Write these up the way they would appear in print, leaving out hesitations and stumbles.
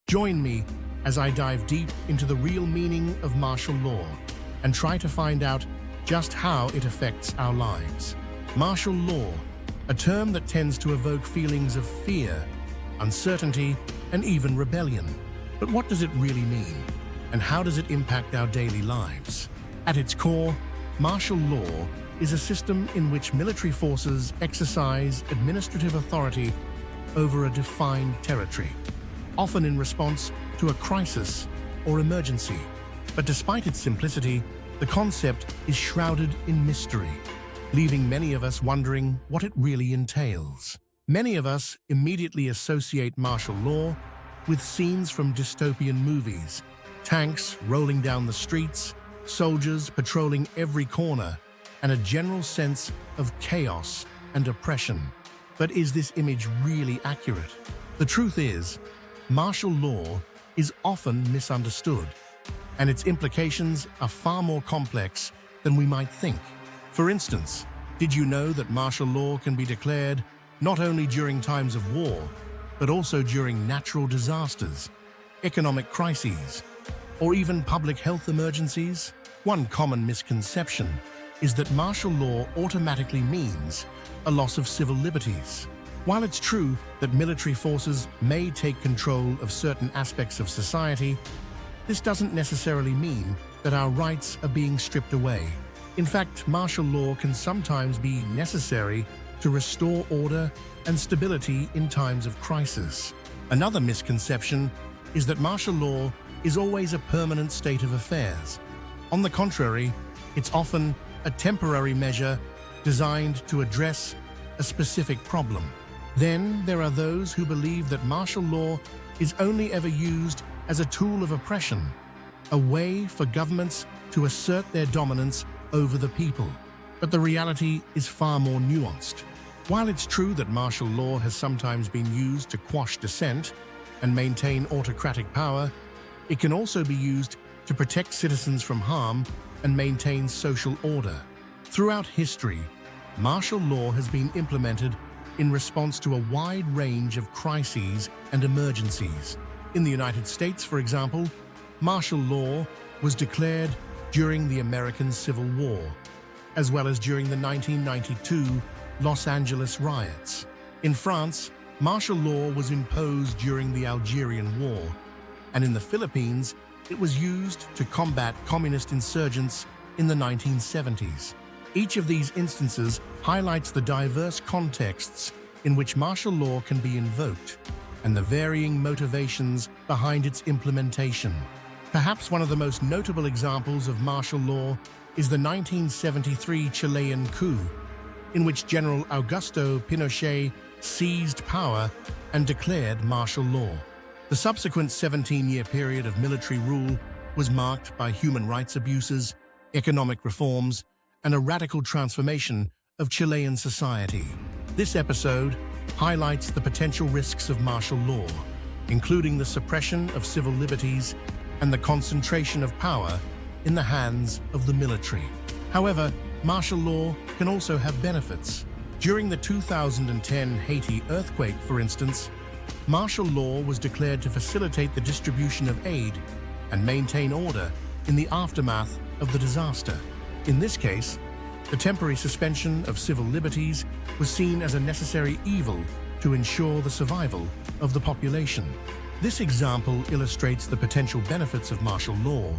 Join me as I dive deep into the real meaning of martial law and try to find out just how it affects our lives. Martial law, a term that tends to evoke feelings of fear, uncertainty, and even rebellion. But what does it really mean? And how does it impact our daily lives? At its core, martial law is a system in which military forces exercise administrative authority over a defined territory, often in response to a crisis or emergency. But despite its simplicity, the concept is shrouded in mystery, leaving many of us wondering what it really entails. Many of us immediately associate martial law with scenes from dystopian movies, tanks rolling down the streets, soldiers patrolling every corner, and a general sense of chaos and oppression. But is this image really accurate? The truth is, martial law is often misunderstood, and its implications are far more complex than we might think. For instance, did you know that martial law can be declared not only during times of war, but also during natural disasters, economic crises, or even public health emergencies? One common misconception is that martial law automatically means a loss of civil liberties. While it's true that military forces may take control of certain aspects of society, this doesn't necessarily mean that our rights are being stripped away. In fact, martial law can sometimes be necessary to restore order and stability in times of crisis. Another misconception is that martial law is always a permanent state of affairs. On the contrary, it's often a temporary measure designed to address a specific problem. Then there are those who believe that martial law is only ever used as a tool of oppression, a way for governments to assert their dominance over the people. But the reality is far more nuanced. While it's true that martial law has sometimes been used to quash dissent and maintain autocratic power, it can also be used to protect citizens from harm and maintain social order. Throughout history, martial law has been implemented in response to a wide range of crises and emergencies. In the United States, for example, martial law was declared during the American Civil War, as well as during the 1992 Los Angeles riots. In France, martial law was imposed during the Algerian War, and in the Philippines, it was used to combat communist insurgents in the 1970s. Each of these instances highlights the diverse contexts in which martial law can be invoked and the varying motivations behind its implementation. Perhaps one of the most notable examples of martial law is the 1973 Chilean coup, in which General Augusto Pinochet seized power and declared martial law. The subsequent 17-year period of military rule was marked by human rights abuses, economic reforms, and a radical transformation of Chilean society. This episode highlights the potential risks of martial law, including the suppression of civil liberties and the concentration of power in the hands of the military. However, martial law can also have benefits. During the 2010 Haiti earthquake, for instance, martial law was declared to facilitate the distribution of aid and maintain order in the aftermath of the disaster. In this case, the temporary suspension of civil liberties was seen as a necessary evil to ensure the survival of the population. This example illustrates the potential benefits of martial law,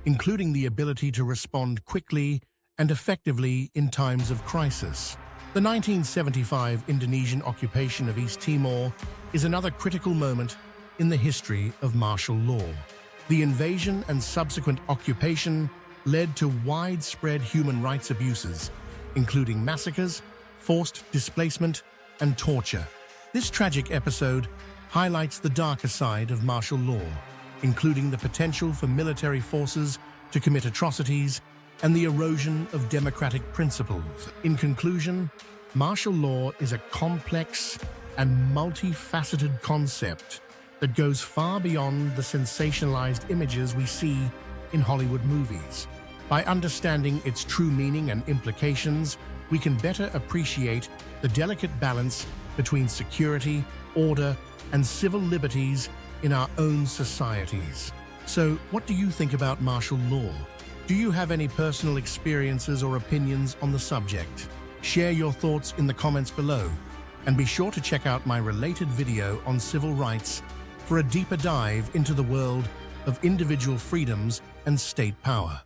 including the ability to respond quickly and effectively in times of crisis. The 1975 Indonesian occupation of East Timor is another critical moment in the history of martial law. The invasion and subsequent occupation led to widespread human rights abuses, including massacres, forced displacement, and torture. This tragic episode highlights the darker side of martial law, including the potential for military forces to commit atrocities and the erosion of democratic principles. In conclusion, martial law is a complex and multifaceted concept that goes far beyond the sensationalized images we see in Hollywood movies. By understanding its true meaning and implications, we can better appreciate the delicate balance between security, order, and civil liberties in our own societies. So, what do you think about martial law? Do you have any personal experiences or opinions on the subject? Share your thoughts in the comments below, and be sure to check out my related video on civil rights for a deeper dive into the world of individual freedoms and state power.